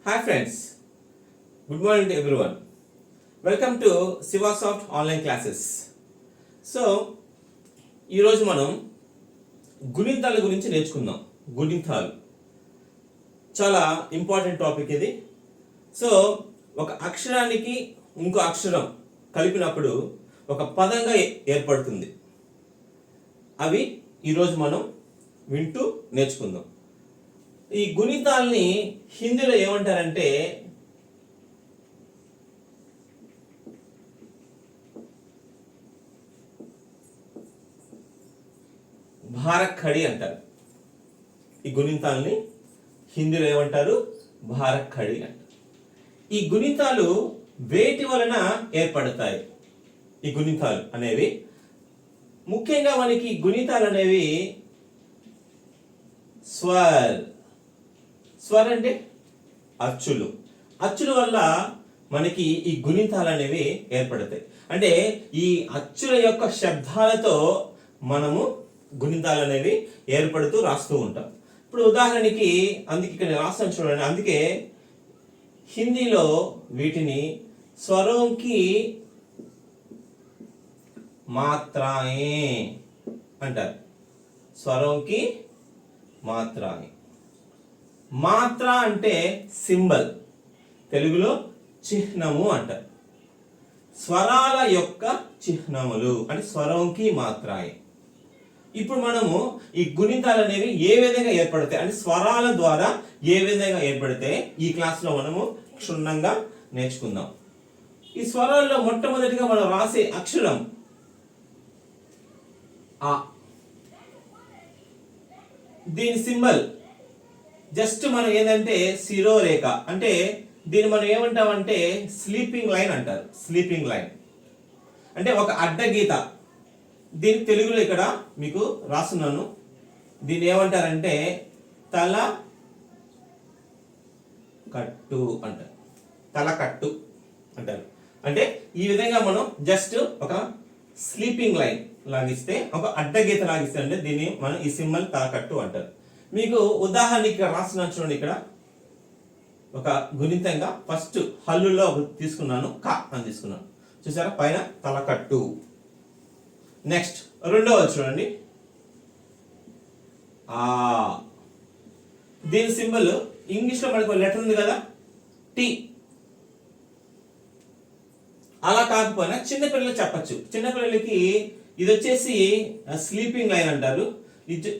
Hi friends, good morning to everyone. Welcome to Sivasoft online classes. So, ఈరోజు మనం గుణింతాల గురించి నేర్చుకుందాం. గుణింతాలు చాలా ఇంపార్టెంట్ టాపిక్ ఇది. సో, ఒక అక్షరానికి ఇంకో అక్షరం కలిపినప్పుడు ఒక పదంగా ఏర్పడుతుంది. అవి ఈరోజు మనం వింటూ నేర్చుకుందాం. ఈ గుణితాల్ని హిందీలో ఏమంటారంటే భారఖడి అంటారు. ఈ గుణితాల్ని హిందీలో ఏమంటారు? భారఖడి అంటారు. ఈ గుణితాలు వేటి వలన ఏర్పడతాయి? ఈ గుణితాలు అనేవి ముఖ్యంగా మనకి గుణితాలు అనేవి స్వర్ అంటే అచ్చుల వల్ల మనకి ఈ గుణితాలు అనేవి ఏర్పడతాయి. అంటే ఈ అచ్చుల యొక్క శబ్దాలతో మనము గుణితాలు అనేవి ఏర్పడుతూ రాస్తూ ఉంటాం. ఇప్పుడు ఉదాహరణకి అందుకే ఇక్కడ రాస్తాను చూడండి. అందుకే హిందీలో వీటిని స్వరంకి మాత్రాయే అంటారు. స్వరంకి మాత్రాయే. మాత్ర అంటే సింబల్, తెలుగులో చిహ్నము అంటారు. స్వరాల యొక్క చిహ్నములు అంటే స్వరంకి మాత్రాయే. ఇప్పుడు మనము ఈ గుణితాలు అనేవి ఏ విధంగా ఏర్పడతాయి అంటే స్వరాల ద్వారా ఏ విధంగా ఏర్పడితే ఈ క్లాస్లో మనము క్షుణ్ణంగా నేర్చుకుందాం. ఈ స్వరాల్లో మొట్టమొదటిగా మనం రాసే అక్షరం ఆ. దీని సింబల్ జస్ట్ మనం ఏంటంటే శిరోరేఖ. అంటే దీన్ని మనం ఏమంటామంటే స్లీపింగ్ లైన్ అంటారు. స్లీపింగ్ లైన్ అంటే ఒక అడ్డగీత. దీని తెలుగులో ఇక్కడ మీకు రాస్తున్నాను. దీన్ని ఏమంటారంటే తల కట్టు అంటారు. తల కట్టు అంటారు. అంటే ఈ విధంగా మనం జస్ట్ ఒక స్లీపింగ్ లైన్ లాగిస్తే, ఒక అడ్డగీత లాగిస్తే అంటే దీన్ని మనం ఈ సింబల్ తలకట్టు అంటారు. మీకు ఉదాహరణ ఇక్కడ రాస్తున్నాను చూడండి. ఇక్కడ ఒక గుణితంగా ఫస్ట్ హల్లులో తీసుకున్నాను, క అని తీసుకున్నాను. చూసారా, పైన తలకట్టు. నెక్స్ట్ రెండవది చూడండి, ఆ. దీని సింబల్ ఇంగ్లీష్లో మనకు లెటర్ ఉంది కదా, టీ. అలా కాకపోయినా చిన్నపిల్లలు చెప్పచ్చు. చిన్నపిల్లలకి ఇది వచ్చేసి స్లీపింగ్ లైన్ అంటారు,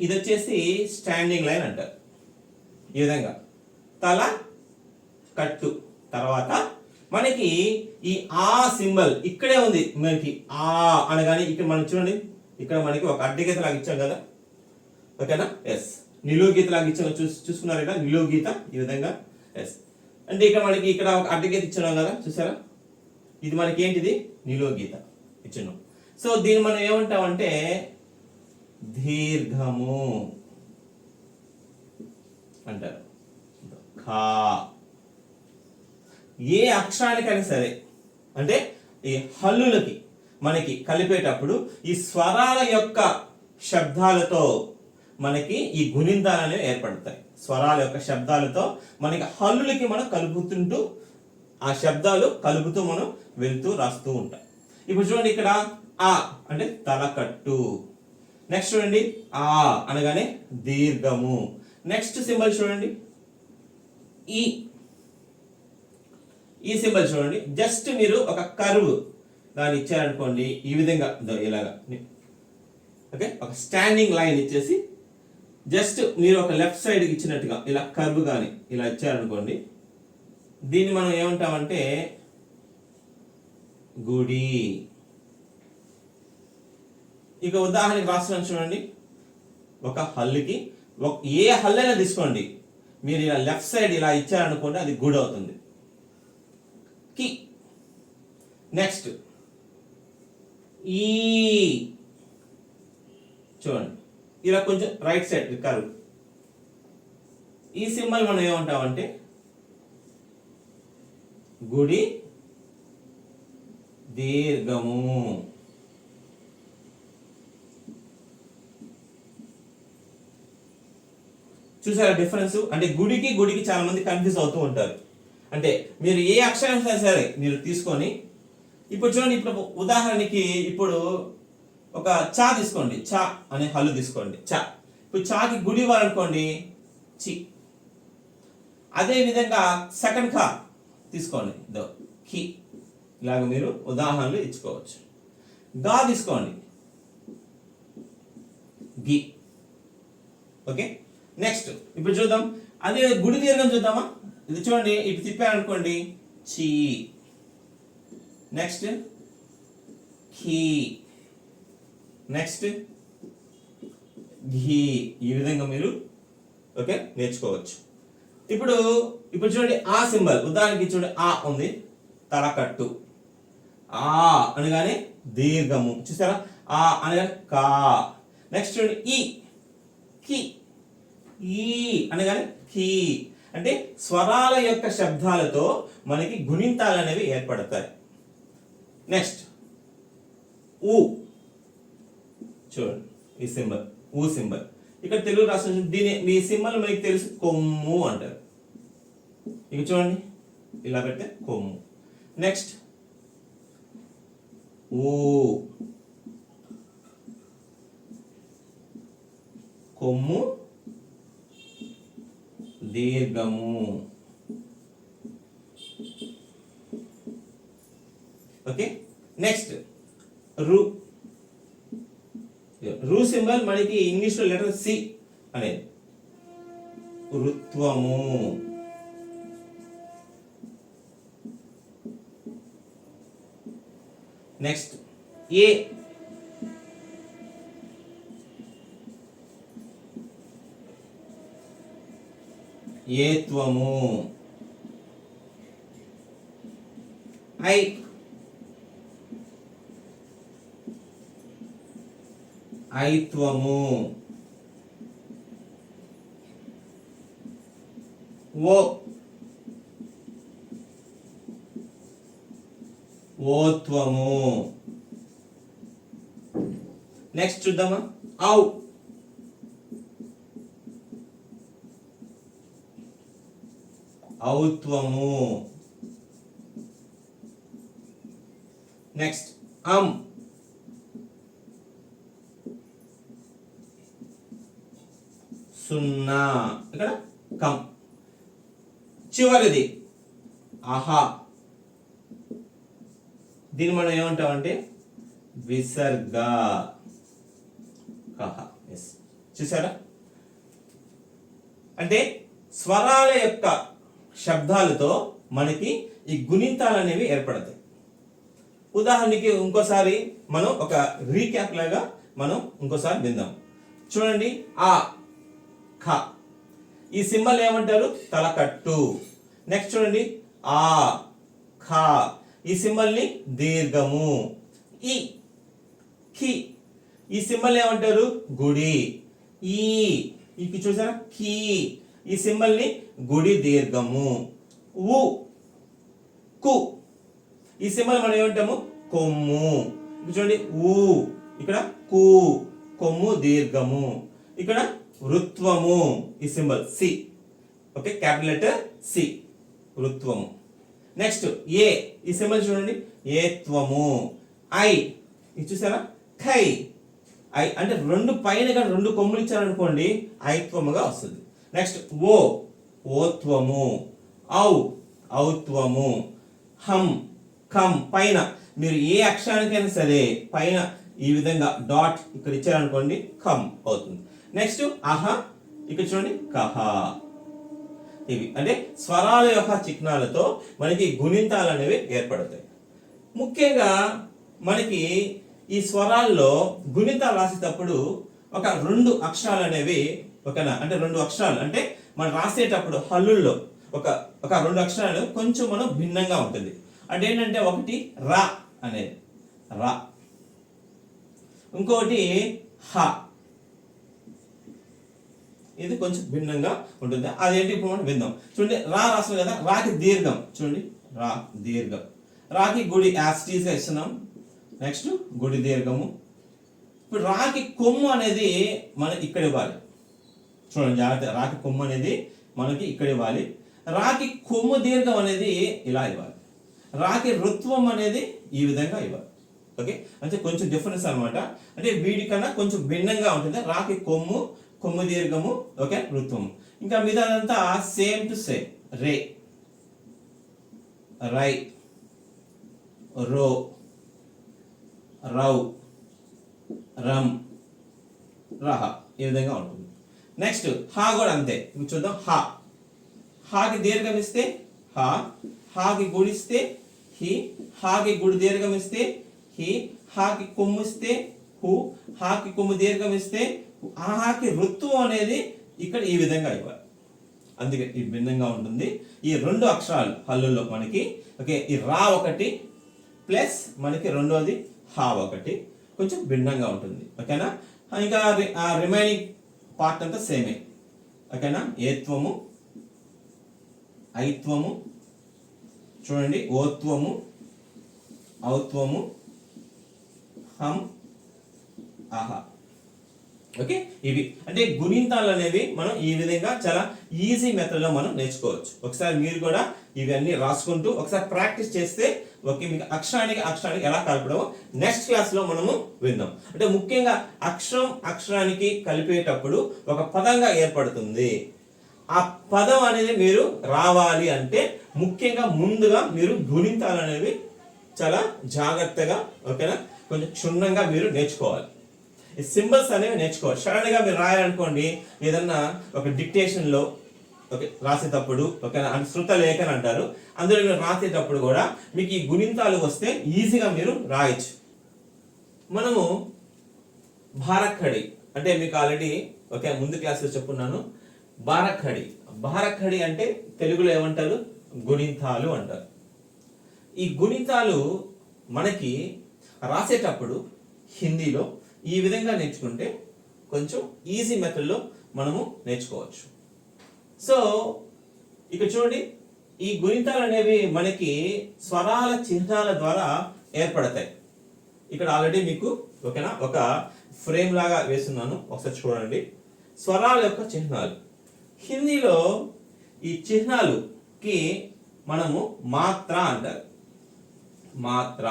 ఇది వచ్చేసి స్టాండింగ్ లైన్ అంటారు. ఈ విధంగా తల కట్టు. తర్వాత మనకి ఈ ఆ సింబల్ ఇక్కడే ఉంది. మనకి ఆ అనగానే ఇక్కడ మనం చూడండి, ఇక్కడ మనకి ఒక అడ్డగీత లాగా ఇచ్చాం కదా, ఓకేనా? ఎస్. నిలువు గీత లాగా ఇచ్చాం, చూసుకున్నారు కదా, నిలువు గీత ఈ విధంగా. ఎస్. అంటే ఇక్కడ మనకి ఇక్కడ ఒక అడ్డగీత ఇచ్చాం కదా, చూసారా? ఇది మనకి ఏంటిది? నిలువు గీత ఇచ్చాను. సో దీన్ని మనం ఏమంటామంటే దీర్ఘము అంటారు. ఖా. ఏ అక్షరానికైనా సరే అంటే ఈ హల్లులకి మనకి కలిపేటప్పుడు ఈ స్వరాల యొక్క శబ్దాలతో మనకి ఈ గుణింతాలు అనేవి ఏర్పడతాయి. స్వరాల యొక్క శబ్దాలతో మనకి హల్లులకి మనం కలుపుతుంటూ ఆ శబ్దాలు కలుపుతూ మనం వెళ్తూ రాస్తూ ఉంటాం. ఇప్పుడు చూడండి, ఇక్కడ ఆ అంటే తలకట్టు. నెక్స్ట్ చూడండి, ఆ అనగానే దీర్ఘము. నెక్స్ట్ సింబల్ చూడండి, ఈ సింబల్ చూడండి. జస్ట్ మీరు ఒక కర్వ్ దాన్ని ఇచ్చారనుకోండి, ఈ విధంగా ఇలాగా, ఓకే, ఒక స్టాండింగ్ లైన్ ఇచ్చేసి జస్ట్ మీరు ఒక లెఫ్ట్ సైడ్ ఇచ్చినట్టుగా ఇలా కర్వ్ కానీ ఇలా ఇచ్చారనుకోండి, దీన్ని మనం ఏమంటామంటే గుడి. ఇక ఉదాహరణకి రాస్తున్నాను చూడండి, ఒక హల్లుకి ఏ హల్లు అయినా తీసుకోండి, మీరు ఇలా లెఫ్ట్ సైడ్ ఇలా ఇచ్చారనుకోండి, అది గుడి అవుతుంది. కి. నెక్స్ట్ ఈ. చూడండి, ఇలా కొంచెం రైట్ సైడ్ కర్వ్. ఈ సింబల్ మనం ఏమంటామంటే గుడి దీర్ఘము. చూసారా డిఫరెన్స్? అంటే గుడికి చాలా మంది కన్ఫ్యూజ్ అవుతూ ఉంటారు. అంటే మీరు ఏ అక్షరం సరే మీరు తీసుకొని ఇప్పుడు చూడండి, ఇప్పుడు ఉదాహరణకి ఇప్పుడు ఒక చా తీసుకోండి, చా అనే హల్లు తీసుకోండి, చా. ఇప్పుడు చాకి గుడి ఇవ్వాలనుకోండి, చి. అదే విధంగా సెకండ్ ఖా తీసుకోండి, దో ఖి. ఇలాగ మీరు ఉదాహరణలు ఇచ్చుకోవచ్చు. గా తీసుకోండి, గి. ఓకే, నెక్స్ట్ ఇప్పుడు చూద్దాం, అదే గుడి దీర్ఘం చూద్దామా. ఇది చూడండి, ఇటు తిప్పారనుకోండి, చి. నెక్స్ట్ ఖీ, నెక్స్ట్ ఘీ. ఈ విధంగా మీరు ఓకే నేర్చుకోవచ్చు. ఇప్పుడు ఇప్పుడు చూడండి, ఆ సింబల్ ఉదాహరణకి చూడండి, ఆ ఉంది, తలకట్టు. ఆ అనగానే దీర్ఘము, చూసారా, ఆ అనగానే కా. నెక్స్ట్ చూడండి, ఈ కి, ఈ అనగానే కీ. అంటే స్వరాల యొక్క శబ్దాలతో మనకి గుణింతాలు అనేవి ఏర్పడతాయి. నెక్స్ట్ ఊ, చూడండి ఈ సింబల్, ఊ సింబల్. ఇక్కడ తెలుగు రాష్ట్రం దీని మీ సింబల్ మీకు తెలుసు, కొమ్ము అంటారు. ఇక చూడండి, ఇలా పెడితే కొమ్ము. నెక్స్ట్ ఊ, కొమ్ము దీర్ఘము. ఓకే, నెక్స్ట్ రు. రు సింబల్ మనకి ఇంగ్లీష్ లో లెటర్ సి అనేది, ఋత్వము. నెక్స్ట్ ఏ, ఏత్వము. ఐ, ఐత్వము. ఓ, ఓత్వము. నెక్స్ట్ చూద్దామా, ఔ, ఔత్వము. నెక్స్ట్ సున్నా. ఇక్కడ కం. చివరిది ఆహా. దీన్ని మనం ఏమంటామంటే విసర్గ. చూసారా, అంటే స్వరాల యొక్క శబ్దాలతో మనకి ఈ గుణింతాలు అనేవి ఏర్పడతాయి. ఉదాహరణకి ఇంకోసారి మనం ఒక రీక్యాప్ లాగా మనం ఇంకోసారి విందాం. చూడండి, ఆ ఖ, ఈ సింబల్ ఏమంటారు, తలకట్టు. నెక్స్ట్ చూడండి, ఆ ఖ, ఈ సింబల్ ని దీర్ఘము. ఈ ఖి, ఈ సింబల్ ఏమంటారు, గుడి. ఈ ఇక చూసారా, ఖీ, ఈ సింబల్ ని గుడి దీర్ఘము. ఉ కు, ఈ సింబల్ మనం ఏమంటాము, కొమ్ము. ఇక్కడ చూడండి, ఊ, ఇక్కడ కు, కొమ్ము దీర్ఘము. ఇక్కడ ఋత్వము, ఈ symbol C. Okay, capital letter C, ఋత్వము. నెక్స్ట్ ఏ, ఈ సింబల్ చూడండి, ఏత్వము. ఐ, ఇది చూసారా, ఖై. ఐ అంటే రెండు పైన రెండు కొమ్ములు ఇచ్చారనుకోండి, ఐత్వముగా వస్తుంది. నెక్స్ట్ ఓ, ఓత్వము. ఔ, ఔత్వము. హం, ఖం. పైన మీరు ఏ అక్షరానికైనా సరే పైన ఈ విధంగా డాట్ ఇక్కడ ఇచ్చారనుకోండి, ఖం అవుతుంది. నెక్స్ట్ అహ, ఇక్కడ చూడండి, కహ. ఇవి అంటే స్వరాల యొక్క చిహ్నాలతో మనకి గుణింతాలు అనేవి ఏర్పడతాయి. ముఖ్యంగా మనకి ఈ స్వరాల్లో గుణింతాలు రాసేటప్పుడు ఒక రెండు అక్షరాలు అనేవి అంటే రెండు అక్షరాలు అంటే మనం రాసేటప్పుడు హల్లుల్లో ఒక రెండు అక్షరాలు కొంచెం మనం భిన్నంగా ఉంటుంది. అదేంటంటే ఒకటి రా అనేది, రా. ఇంకొకటి హ, ఇది కొంచెం భిన్నంగా ఉంటుంది. అదేంటి ఇప్పుడు మనం విందాం. చూడండి, రా రాస్తుంది కదా, రాకి దీర్ఘం. చూడండి, రా దీర్ఘం. రాకి గుడి యాస్టీస్ ఇస్తున్నాం. నెక్స్ట్ గుడి దీర్ఘము. ఇప్పుడు రాకి కొమ్ము అనేది మనం ఇక్కడ ఇవ్వాలి. చూడండి జాగ్రత్త, రాకి కొమ్ము అనేది మనకి ఇక్కడ ఇవ్వాలి. రాకి కొమ్ము దీర్ఘం అనేది ఇలా ఇవ్వాలి, రాకి రుత్వం అనేది ఈ విధంగా ఇవ్వాలి. ఓకే, అంటే కొంచెం డిఫరెన్స్ అనమాట. అంటే వీడికన్నా కొంచెం భిన్నంగా ఉంటుంది. రాకి కొమ్ము, కొమ్ము దీర్ఘము, ఓకే, రుత్వము. ఇంకా మిగతాదంతా సేమ్ టు సేమ్. రే, రై, రో, రౌ, రమ్, రహ, ఈ విధంగా ఉంటుంది. నెక్స్ట్ హా కూడా అంతే. ఇప్పుడు చూద్దాం. హా, హాకి దీర్ఘం ఇస్తే హా, హాకి గుడిస్తే హి, హాకి గుడి దీర్ఘం ఇస్తే హి, హాకి కొమ్ము ఇస్తే హు, హాకి కొమ్ము దీర్ఘం ఇస్తే హాకి రుత్వం అనేది ఇక్కడ ఈ విధంగా ఇవ్వాలి. అందుకే ఈ భిన్నంగా ఉంటుంది. ఈ రెండు అక్షరాలు హల్లుల్లో మనకి, ఓకే, ఈ రా ఒకటి ప్లస్ మనకి రెండోది హా ఒకటి కొంచెం భిన్నంగా ఉంటుంది. ఓకేనా? ఇంకా రిమైనింగ్ పార్ట్ అంతా సేమే. ఓకేనా? ఏత్వము, ఐత్వము, చూడండి, ఓత్వము, ఔత్వము, హం, ఆహా. ఓకే, ఇవి అంటే గుణింతాలు అనేవి మనం ఈ విధంగా చాలా ఈజీ మెథడ్ లో మనం నేర్చుకోవచ్చు. ఒకసారి మీరు కూడా ఇవన్నీ రాసుకుంటూ ఒకసారి ప్రాక్టీస్ చేస్తే ఓకే, మీకు అక్షరానికి అక్షరానికి ఎలా కలపడమో నెక్స్ట్ క్లాస్ లో మనము విందాం. అంటే ముఖ్యంగా అక్షరం అక్షరానికి కలిపేటప్పుడు ఒక పదంగా ఏర్పడుతుంది. ఆ పదం అనేది మీరు రావాలి అంటే ముఖ్యంగా ముందుగా మీరు గుణింతాలు అనేవి చాలా జాగ్రత్తగా, ఓకేనా, కొంచెం క్షుణ్ణంగా మీరు నేర్చుకోవాలి. ఈ సింబల్స్ అనేవి నేర్చుకోవాలి. సడన్ గా మీరు రాయాలనుకోండి, ఏదన్నా ఒక డిక్టేషన్ లో, ఓకే, రాసేటప్పుడు, ఓకేనా, శృత లేఖని అంటారు, అందులో మీరు రాసేటప్పుడు కూడా మీకు ఈ గుణింతాలు వస్తే ఈజీగా మీరు రాయొచ్చు. మనము భారఖడి అంటే మీకు ఆల్రెడీ, ఓకే, ముందు క్లాస్లో చెప్పున్నాను. భారఖడి, భారఖడి అంటే తెలుగులో ఏమంటారు? గుణింతాలు అంటారు. ఈ గుణింతాలు మనకి రాసేటప్పుడు హిందీలో ఈ విధంగా నేర్చుకుంటే కొంచెం ఈజీ మెథడ్లో మనము నేర్చుకోవచ్చు. సో ఇక్కడ చూడండి, ఈ గుణింతాలు అనేవి మనకి స్వరాల చిహ్నాల ద్వారా ఏర్పడతాయి. ఇక్కడ ఆల్రెడీ మీకు, ఓకేనా, ఒక ఫ్రేమ్ లాగా వేస్తున్నాను, ఒకసారి చూడండి. స్వరాల యొక్క చిహ్నాలు హిందీలో ఈ చిహ్నాలుకి మనము మాత్ర అంటారు. మాత్ర,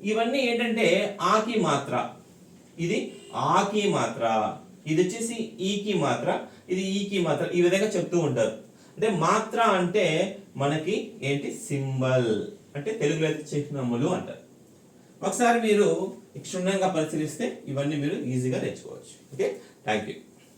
ఇవన్నీ ఏంటంటే ఆకి మాత్ర, ఇది ఆకి మాత్ర, ఇది వచ్చేసి ఈకి మాత్ర, ఇది ఈకి మాత్ర, ఈ విధంగా చెప్తూ ఉంటారు. అంటే మాత్ర అంటే మనకి ఏంటి? సింబల్, అంటే తెలుగులో అయితే చిహ్నములు అంటారు. ఒకసారి మీరు క్షుణ్ణంగా పరిశీలిస్తే ఇవన్నీ మీరు ఈజీగా నేర్చుకోవచ్చు. Okay, thank you.